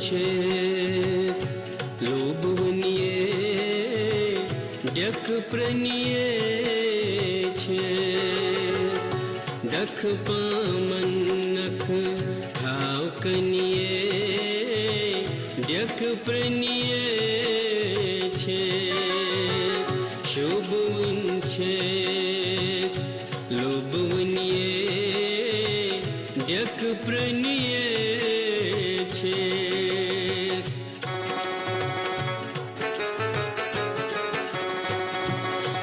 छे लोभवनिये डक प्रणिये छे डख पामन नख ठाव कनिये डक प्रणिये छे शोभवन छे लोभवनिये डक प्रणिये छे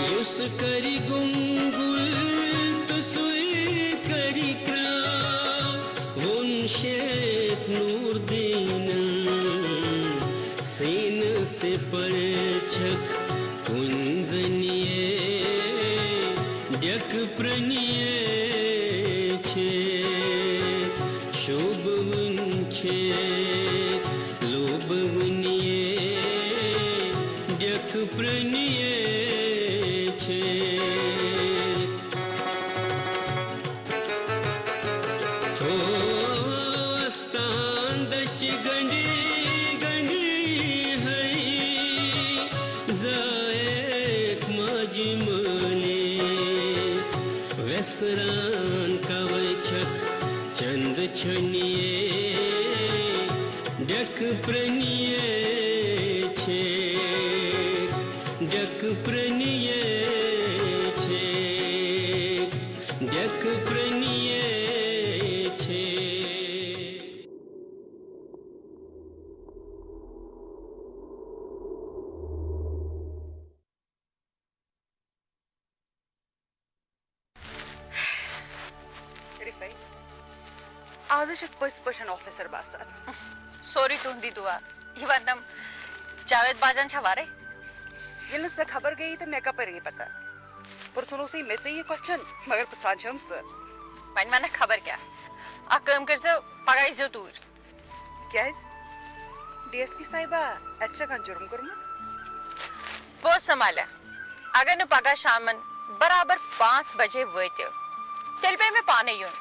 युस करी गुंगुल तो सुई करी क्राव वन शेख नूरदीन सीन से परछक कुंजनिये डक प्रणिये छे शोभवन छे लोभवनिये डक प्रणिये छे हो अस्तान दश गंडी गंडी हई जाएक माजी मनीस वेसरान कवचक चंद छनिये डक प्रणिये छे डक प्रणिये छे डक प्रणिये छे रिफाई आज 50% ऑफिसर बासार सॉरी तुंदी दुआ ये वंदम जावेद बाजन छवारे ये से खबर गई तो मैं का पर ये पता पर सुनो सी मैं चाहिए क्वेश्चन मगर पसंद हम सर पन मैंने खबर क्या आ काम कर से पगाई जो दूर क्या है डीएसपी साहिबा अच्छा का जुर्म करमत वो संभाला अगर न पगा शामन बराबर 5 बजे वैत्यो तेल पे मैं पाने यूं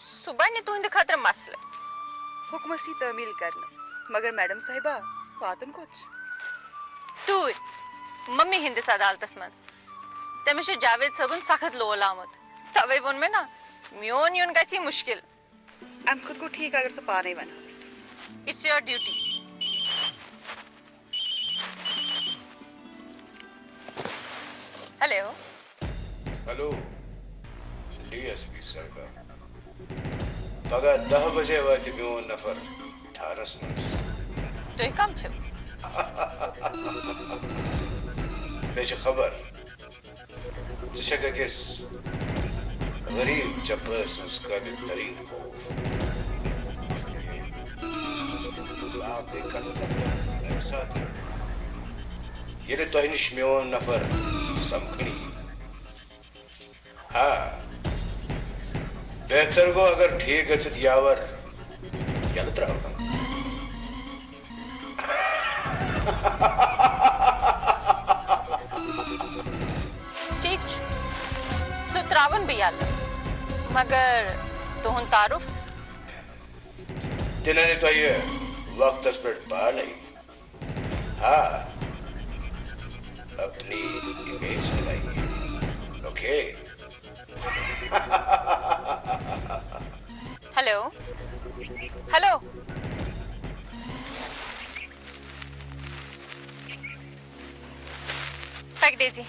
सुबह ने तू इन खतर मसले हुक्म सी तमील करना मगर मैडम साहिबा बातन कुछ दूर मम्मी हिंद अदालतस मज तमिश जावेद सबन सख्त लोल आमुत तवे वन में ना म्योन यून गची मुश्किल हम खुद को ठीक अगर से पाने one it's your duty hello hello DSP साहिबा पगा 10 बजे वाज म्यो नफर ठारस मस तो ये काम छो बेच खबर जशक किस गरीब चपस उसका बेहतरीन हो आप देखा तो मेरे साथ ये तो हिनिश म्योन नफर समखनी हाँ बेहतर को अगर ठीक गचत यावर यलत रहा ठीक सुत्रावन भी आल मगर तुहन तारुफ तिन्होंने तो ये वक्त पर पा नहीं हाँ अपनी इमेज बनाइए okay hello hello pack Daisy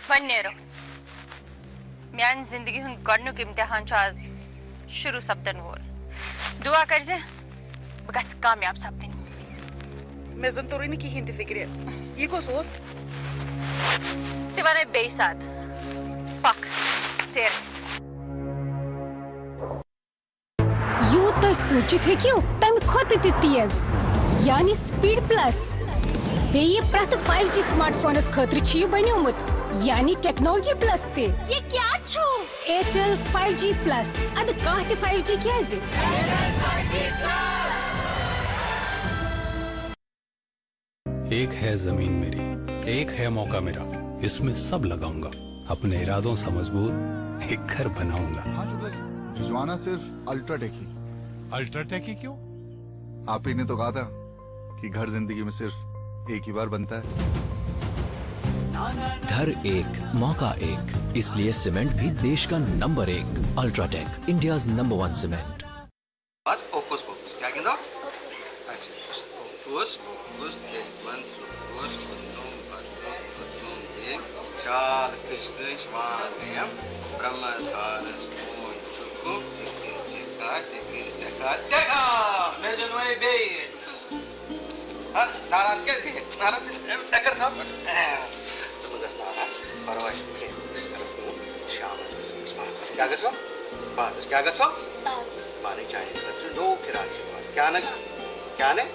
one narrow म्यान जिंदगी हुन गणनुक इम्तिहान छ आज शुरू सप्तन वोल दुआ कर जे बगस कामयाब सप्तन मैं जंतोरी ने की हिंदी फिक्र ये को सोच तिवारे बेसाद पक सेर यू तो सोचित है क्यों तम खुद तेज यानी स्पीड प्लस बेये प्रत 5G स्मार्टफोनस खतर छी बन्योमुत यानी टेक्नोलॉजी प्लस ते ये क्या छु एयरटेल 5G प्लस अद काहे 5G क्या है एक है जमीन मेरी एक है मौका मेरा इसमें सब लगाऊंगा अपने इरादों से मजबूत एक घर बनाऊंगा। हाँ शुक्ला जी भिजवाना सिर्फ अल्ट्राटेक ही। अल्ट्राटेक ही क्यों? आप ही ने तो कहा था कि घर जिंदगी में सिर्फ एक ही बार बनता है। घर एक मौका एक, इसलिए सीमेंट भी देश का number 1 UltraTech, India's number 1 cement. आज ओकुस पोकुस क्या कहना? ओकुस पोकुस केसवन सुकुस कुन्नुम बत्तुम एक चाल कृष्ण स्वांगयम ब्रह्म सारस मोन सुकुम देखा मैं जो नए बे नाराज के नाराज टक्कर था परवाश के शाम क्या गसो बात क्या गसो माने चाहिए खतर दो किराची क्या ने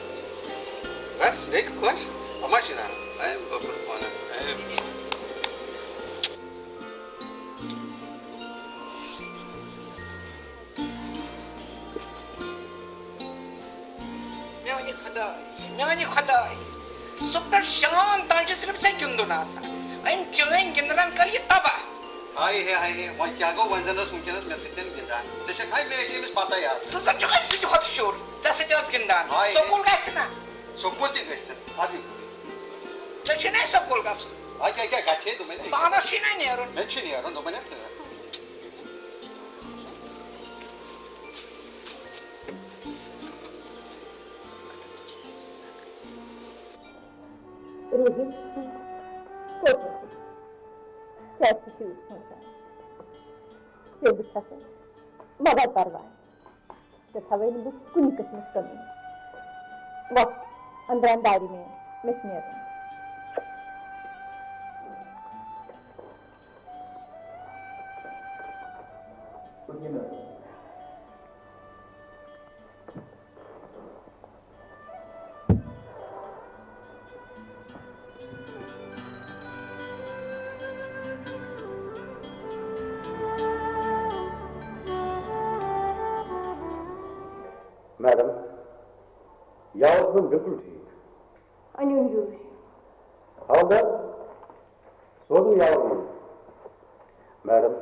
बस देख खुश अमाशिना है बबल कोना म्यानी खदा सुपर शान तांजे सिर्फ से क्यों दोना सा इन चुनें गिंदलान करिए तबा हाय वो क्या गो वंजन सुनकेनस मेसेजन गिंदान जैसे खाई मैं ये मिस पाता यार तो जो खाई से जो हट शोर जैसे जस गिंदान सोकुल गाचना सोकुल दिन गाचना आदि जैसे नहीं सोकुल गाच आ क्या गाचे तो मैंने बाना शिना नहीं यार मैं छी नहीं यार तो मैंने रोहित कैसे शूट होता है बिछा मगर परवाह तथावे कुछ किस्मत कमी वक्त अंदर डायरी में मिस मैडम यावत बिल्कुल ठीक अनयूजुअल हवलदार सोनू यावत मैडम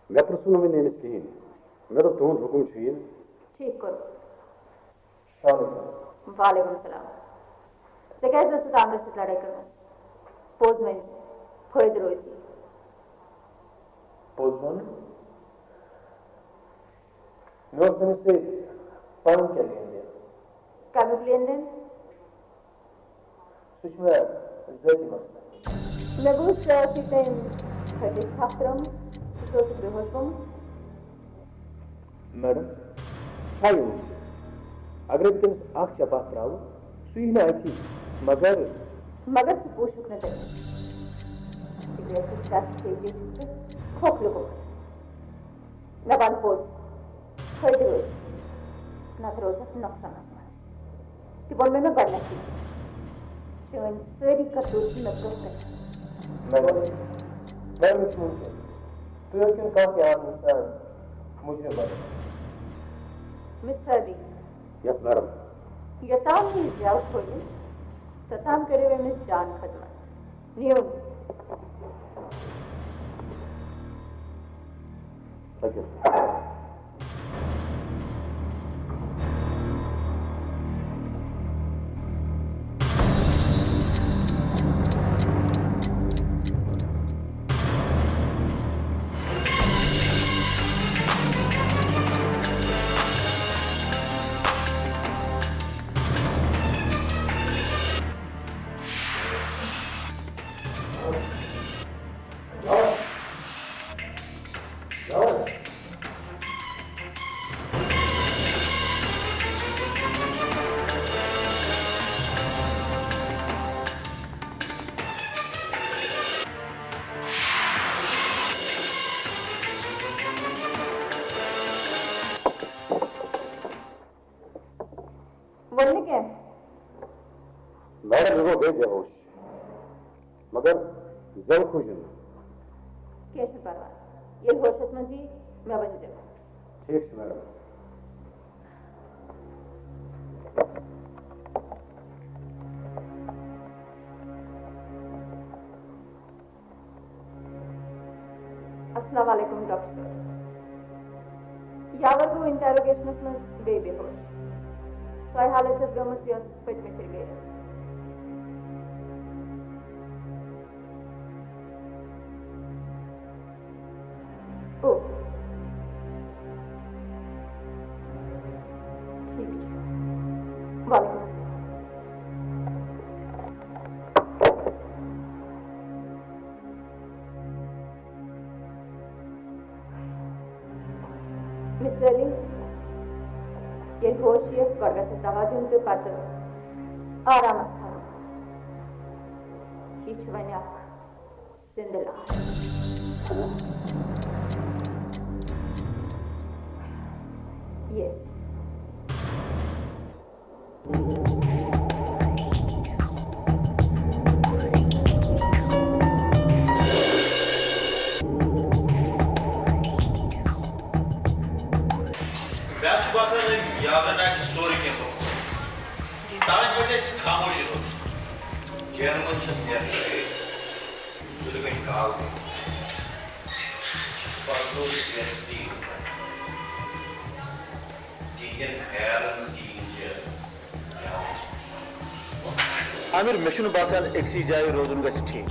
मैं प्रसन्न में नेमिस कहीं मैं तो तुम हुकुम चाहिए ठीक करो वालेकुम सलाम ते कैसे से कांग्रेस से लड़ाई करना पोजमेंट फैद रोजी पोजमेंट नोट से पान के लेंगे काबिल लेंगे सुषमा ज़ाती मसला लगूस कितें हटे छात्रम तो बेहोशम मैडम हायो अगर तुम आँख चपात राव सुई ना आती मगर से पोषक न दे इधर से साथ से खोखले को नबान पोज फैद रोजी ना रोज़ नुकसान कि बोल में बढ़ना चाहिए चुन सारी का दूसरी मतलब मैं मुझे तो क्यों कहा कि आप इंसान मुझे बता मिस्टर दी यस मैडम यताम ही जाओ खोले तताम करे वे मिस जान खदमत नियम थैंक यू बोलने क्या मैडम वो बेहोश मगर जरूर खुश हूँ कैसे परवाह ये होशत मंजी मैं बन जाऊँ ठीक है मैडम अस्सलाम वालेकुम डॉक्टर यावर को इंटरोगेशन में बेहोश सो हालत गमत पत्मे फिर गई Mr. Ali, ये होश ये कड़गा से तवाजुन के पात्र आराम था ईश्वन्या जिंदला ये आमिर मेशुन बासान एक्सी जाए रोजन गस ठीक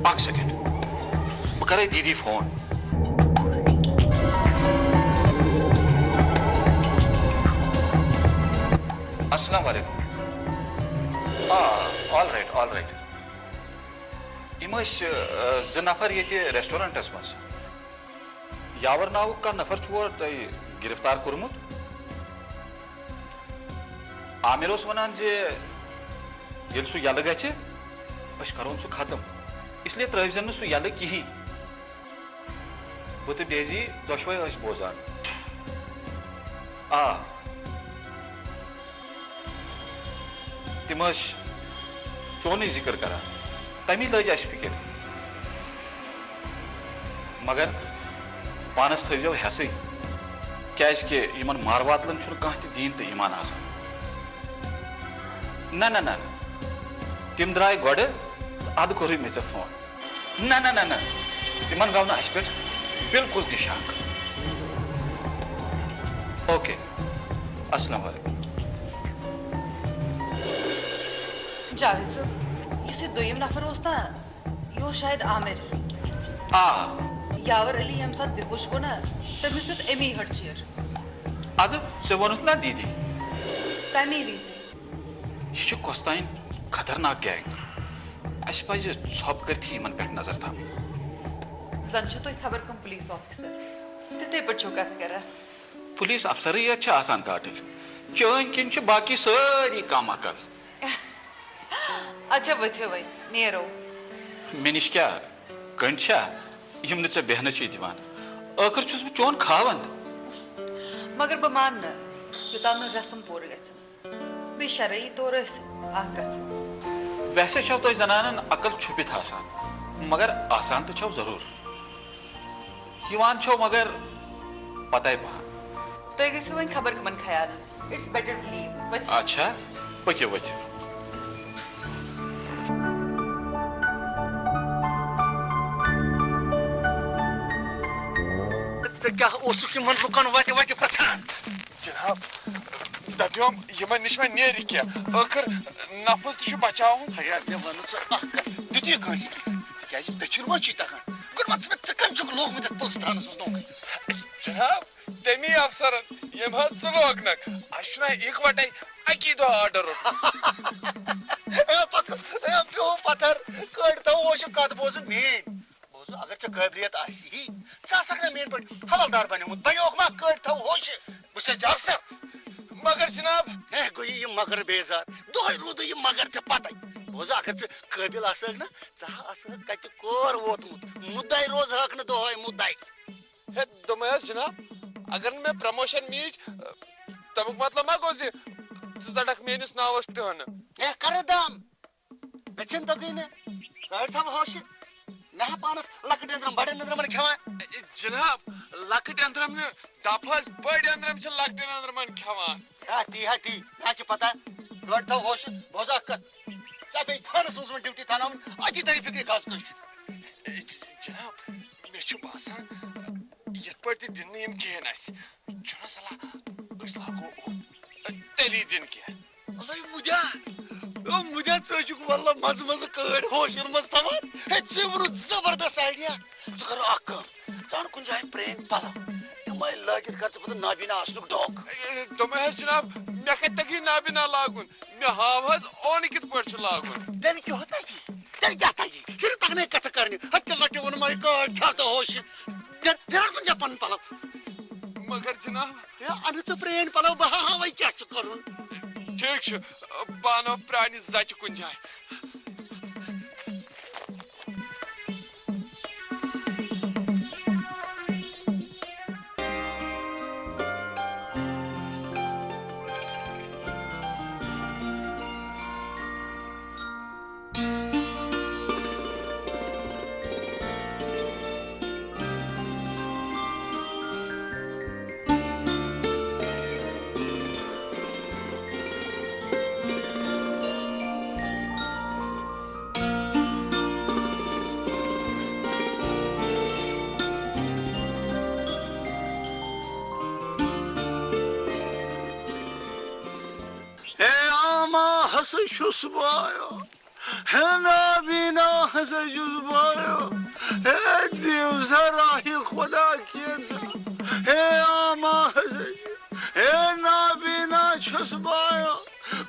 पाक सेकंड करे दीदी फोन अस्सलाम वालेकुम ऑल राइट इम ज नफर ये रेस्टोरेंटस मज यावर नाव का नफर छो गिरफ्तार कोर्मुत आमिर वनान ये सह यल गि करोन सह खत्म इसलिए त्रहन सह यल कहीं बह तो डेजी दोशवे बोजान तिम चोन जिक्र करा तमी लज अस फिक्र मगर पानस थो हेस क्या इन मारवातलन कह दीन तो ईमान आसान न तिम द्राय गड अद कोर मे फोन न तिमन गो अस पे बिल्कुल ति शक ओके अस्सलाम वालेकुम जावेद साहब इसे दोयम नफर ना यो शायद आमिर यावर अली हम साथ बेहोश को ना तमिस पे एमी हट चेयर अद से वनुत ना दीदी तमी रीजन यह कोस्ताइन खतरनाक गैंग अस पज सब कर इन पे नजर था जन तो खबर कम पुलिस ऑफिसर तिथे पे कत कर पुलिस अफसर आसान काटिल चन किन बाकी सारी कम अकल अच्छा वथ्यो वै नेरो मे निश क्या कंड यम ने बेहन दिवान आखिर छुस बह चोन खावंद मगर बह मान योताम रसम पूर गि शरई तौर वैसे छो तो जनानन अकल छुपित आसान मगर आसान तो छो जरूर युवान छो मगर पता पहान तो गो वन खबर कमन ख्याल इट्स बेटर टू लीव अच्छा पक्यो वथ्यो क्या मन लुकन वत वत पछान जनाब दपियोम यमन निश मे नेर क्या आखिर नफस तो बचाव हया मे वन दुती कसी क्या पेचुर मा तकान गुड मत में कम चुक लोग मुझे पुलिस थानस मज नौकरी जनाब तमी अफसर यम हज लोगनक अशना इकवटे अकी दो ऑर्डर प्यो पत्थर कड़ तो ओश कत बोज मेन बोज अगर च काबिलियत आसी सा मेन पे हवलदार बनिमुत बयोक मा कड़ थो होश बुसे अफसर मगर जनाब गो ये मगर बेजार दोय रूद ये मगर च पता बोज अगर च काबिल आसक ना चाह आसक कत कोर वोतमुत मुद्दाई रोज हक न दोय मुद्दाई हे दमयस जनाब अगर मैं प्रमोशन मीज तमुक मतलब मा गो जडक मेनिस नावस टन ए कर दाम गचन तगीने कड़ थव होश ना पानस लकट अंदर बड़े अंदर मन खवा जनाब लकट अंदर में दफस बड़ अंदरम छ लकटन अंदरमन खवान ती मैं पता गड तो होश बोजा कत सब थाना सुन ड्यूटी थाना अति तरी फिक्र खास कर जनाब मे छु बासान यत पर दिन यम केन आस छुना सला उस लागो तेली दिन के अल्लाह मुझे सोचुक वल्ला मज कड़ होशन मज तमान हे चिमरु जबरदस्त आइडिया ज कर अक जान कुन जाय प्रेम पला तमै लागित कर पता नाबिना आसनुक डॉग तुम है जनाब मे कतगी नाबिना लागुन मे हावज ओन कित पर छु लागुन तेन क्यों होता है तेन जाता है फिर तक नहीं कत करनी हत्ते लटे वन माय गॉड क्या तो होश फिर कुन जापन पला मगर जनाब या अन तो प्रेम पला बहा वई क्या छु करून ठीक छु बानो प्राणी जच कुन जाय Şusbayo, hena bina hasa şusbayo, he divsa rahi khuda kiyenza, he ama hasa, he na bina şusbayo,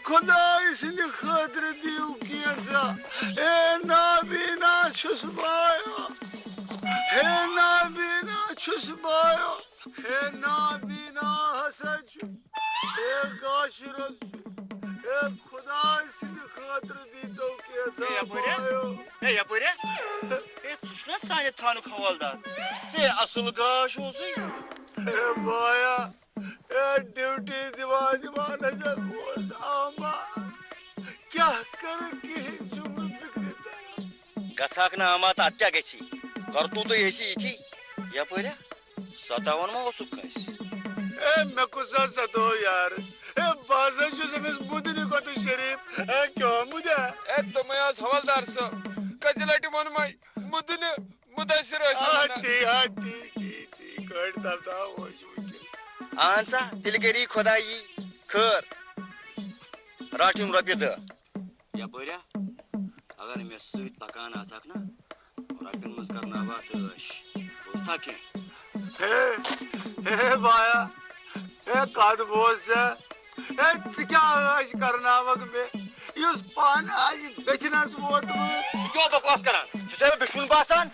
khuda isni khatr div kiyenza, he na bina şusbayo, he na bina şusbayo, he na bina hasa şu, he kaşiroz. खुदा इसने खातिर दी तो के था या पुरे ए सुना साने थानु खवलदार से असल गाश होसी ए बाया ए ड्यूटी दीवान नजर होस आमा क्या कर की जुम फिक्रता गसाक ना आमा तात्या गेची करतू तो येसी इथी या पुरे 57 मा ओसुकस ए मकुसा सदो यार ए बाजा जो समेस बुदनी को तो शरीफ ए क्यों मुझे ए तुम्हारा हवलदार सो कजलाटी मन माई मुदने मुदासिर आती करता था वो आंसा दिलगरी खुदाई खर राठिम रपे द या बोरिया अगर मैं सुई पकान आ सकना रपन मस करना बात दोस्ता के हे बाया ए काद बोस ए क्या आश करना वक में युस पान आज बेचनास वोत क्यों बकवास करान जुते बेशुन बासान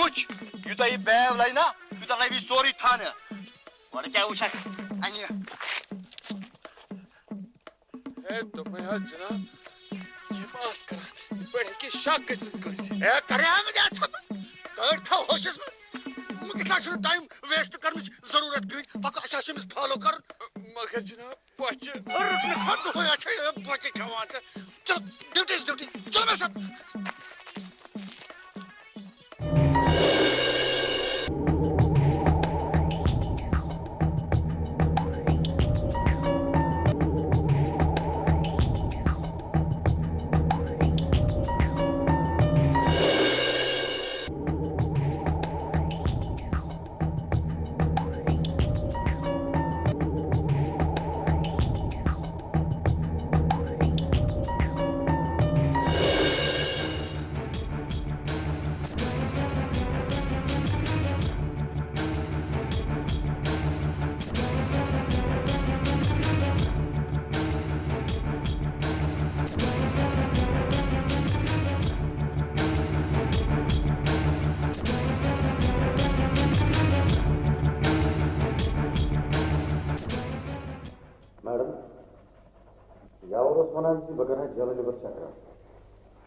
उच युता ये बैव लाइना युता लाई भी सोरी थाने और क्या उछा अन्य ए तो मैं आज जनाब ये मास करा बड़े की शक से करसी ए करे हम जा छप कर था होशस में कितना शुरू टाइम वेस्ट करने जरूरत गई पक्का अच्छा में फॉलो कर मगर जनाब बच्चे रुकने खत हो अच्छा बच्चे खवा चल ड्यूटी चल मेरे साथ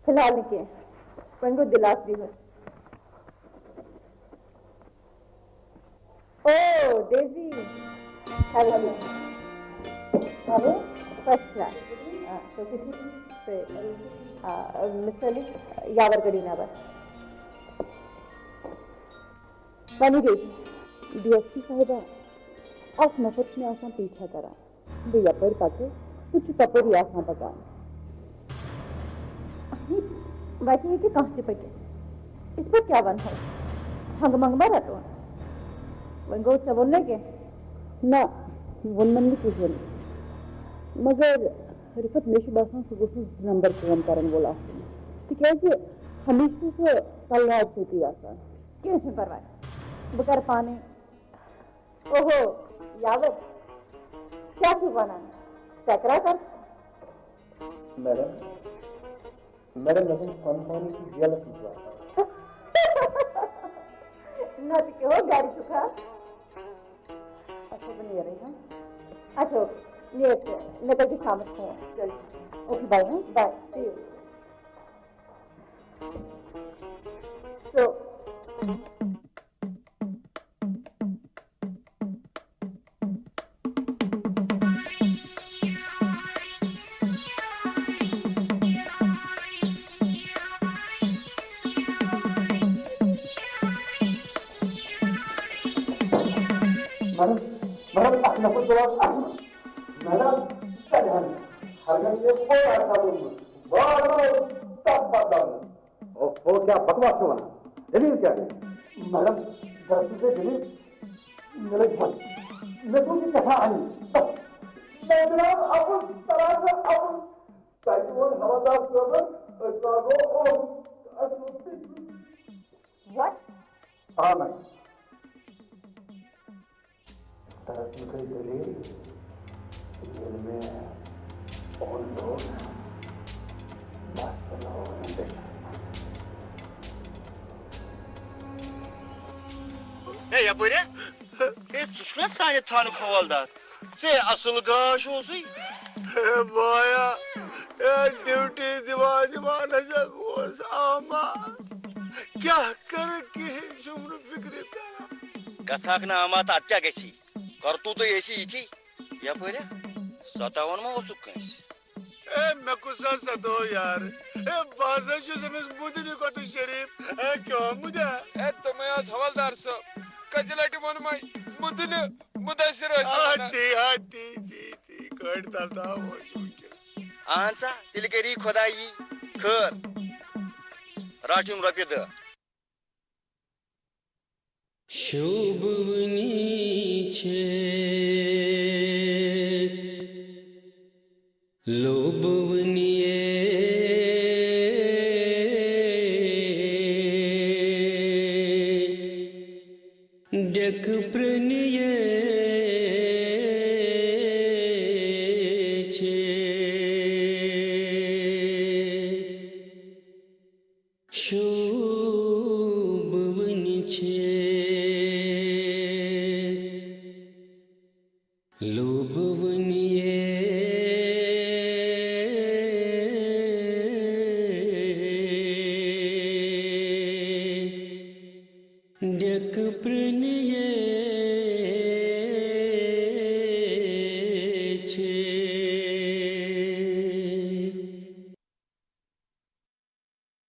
फिलहाल नहीं पंगो दिलास भी है ओ Daisy hello hello first class तो किसी से मिस्टर ली यावर गडीना बस बनी गई डीएसपी साहिबा अख नफर में आसान पीछा करा बे यपर पक तु तपर आसान पकान वैसे है कि कहाँ से पके इस पर क्या वन हो हंग मंगबा रहा तो वंगो से बोलने के ना वन मन में कुछ नहीं मगर रिफत मेश बासान सुबह नंबर फोन करन बोला तिकाज हमेशा से कल रात होती आसान कैसे परवाह बकर पाने ओहो यावत क्या छुपाना टकरा कर मैडम मैडम नजर फन की रियल है ना तो क्यों गाड़ी चुका अच्छा बनी रही है अच्छा ये निकल के शाम को चल okay bye bye see you तो मैडम मैडम अपना को जवाब मैडम क्या ध्यान हर घर ये कोई आता नहीं बार-बार तब बदल ओ क्या बकवास हो ना दलील क्या है मैडम दरअसल से दलील मेरे घर मैं तो की कथा आई मैं जनाब अपन तरह से अपन साइक्लोन हवादार सर्वर सागो और व्हाट हाँ मैडम दरअसल कई दलील दिल में और लोग बात लोग या böyle suçlar sahne tanı kovalda. Se asıl gaş olsun. Baya duty दीवाना जग ama क्या कर की जुमर फिक्र कसाक ना आमात आत्या geçi. Kartutu yeşi içi. Ya böyle satawan mı olsun kız? मैं कुछ सतो यार बाजा जो समझ बुद्धि को तो शरीफ क्यों मुझे तुम्हें आज हवलदार साहब कजलाटी मन में बुद्धि ने मुदासिर आती आती ती करता था वो आंसा तिलकेरी खुदाई खर राठिम रपिद शोभनी छे लोभवनिये डेक प्रणिये